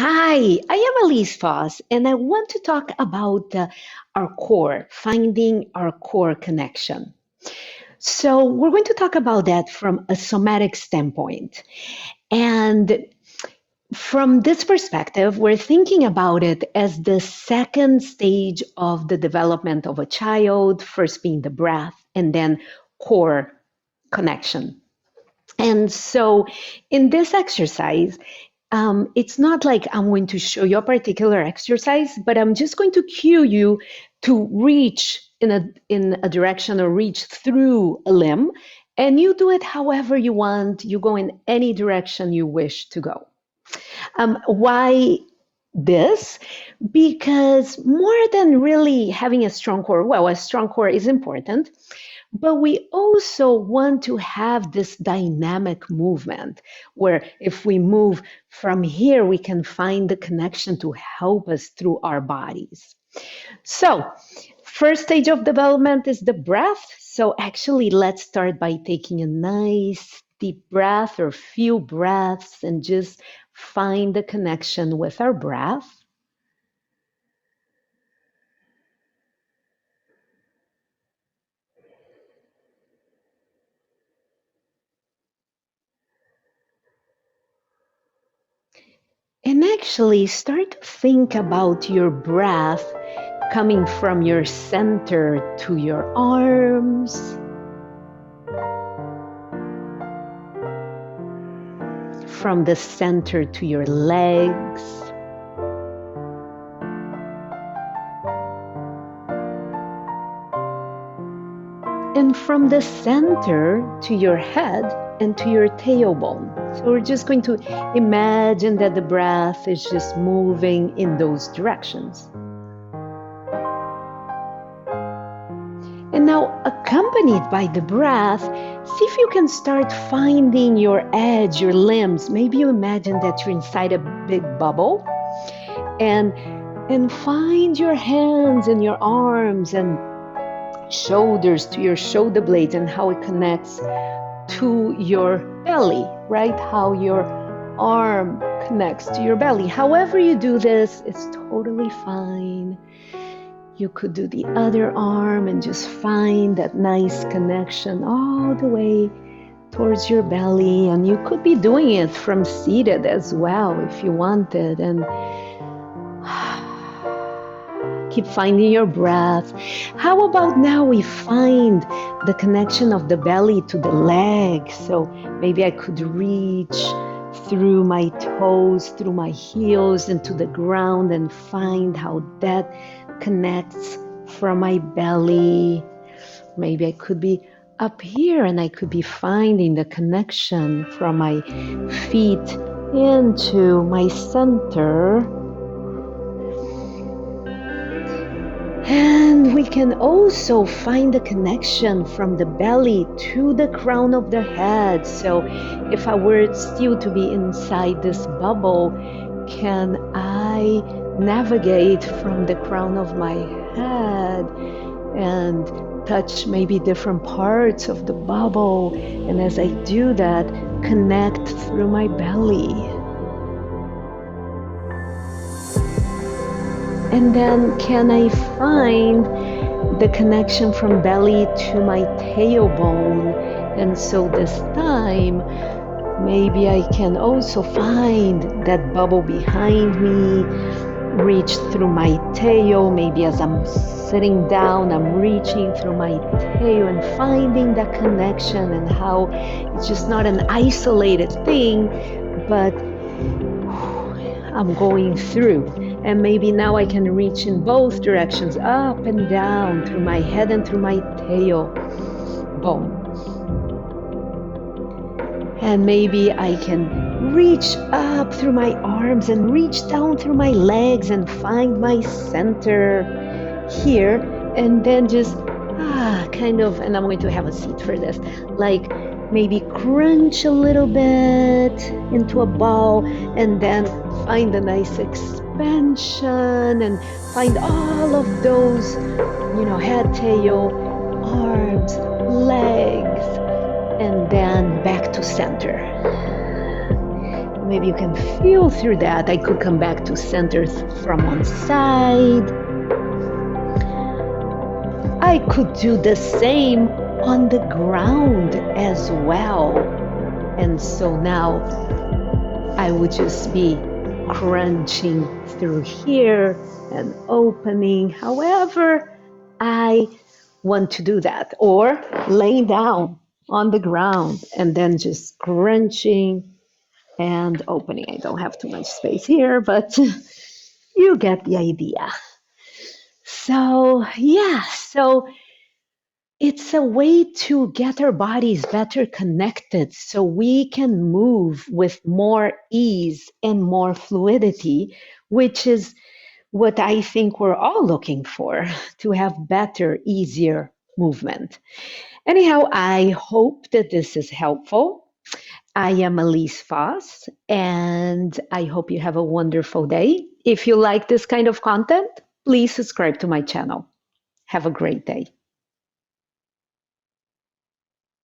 Hi, I am Elise Foss, and I want to talk about our core, finding our core connection. So, we're going to talk about that from a somatic standpoint. And from this perspective, we're thinking about it as the second stage of the development of a child, first being the breath, and then core connection. And so, in this exercise, it's not like I'm going to show you a particular exercise, but I'm just going to cue you to reach in a direction or reach through a limb, and you do it however you want. You go in any direction you wish to go. Why this? Because more than really having a strong core, well, a strong core is important, but we also want to have this dynamic movement where if we move from here, we can find the connection to help us through our bodies. So, first stage of development is the breath. So, actually, let's start by taking a nice deep breath or few breaths and just find the connection with our breath. And actually start to think about your breath coming from your center to your arms, from the center to your legs, and from the center to your head and to your tailbone. So we're just going to imagine that the breath is just moving in those directions. And now, accompanied by the breath, see if you can start finding your edge, your limbs. Maybe you imagine that you're inside a big bubble, and find your hands and your arms and shoulders to your shoulder blades and how it connects to your belly, right? How your arm connects to your belly. However you do this, it's totally fine. You could do the other arm and just find that nice connection all the way towards your belly. And you could be doing it from seated as well if you wanted. And keep finding your breath. How about now we find the connection of the belly to the legs? So maybe I could reach through my toes, through my heels into the ground and find how that connects from my belly. Maybe I could be up here and I could be finding the connection from my feet into my center. And we can also find the connection from the belly to the crown of the head. So if I were still to be inside this bubble, can I navigate from the crown of my head and touch maybe different parts of the bubble? And as I do that, connect through my belly. And then can I find the connection from belly to my tailbone? And so this time, maybe I can also find that bubble behind me, reach through my tail. Maybe as I'm sitting down, I'm reaching through my tail and finding that connection and how it's just not an isolated thing, but I'm going through. And maybe now I can reach in both directions, up and down, through my head and through my tailbone. And maybe I can reach up through my arms and reach down through my legs and find my center here. And then just kind of, and I'm going to have a seat for this, like maybe crunch a little bit into a ball and then find a nice expansion and find all of those, head, tail, arms, legs, and then back to center. Maybe you can feel through that. I could come back to center from one side. I could do the same on the ground as well. And so now I would just be crunching through here and opening however I want to do that, or laying down on the ground and then just crunching and opening. I don't have too much space here, but you get the idea. So, yeah, so it's a way to get our bodies better connected so we can move with more ease and more fluidity, which is what I think we're all looking for, to have better, easier movement. Anyhow, I hope that this is helpful. I am Elise Foss, and I hope you have a wonderful day. If you like this kind of content, please subscribe to my channel. Have a great day.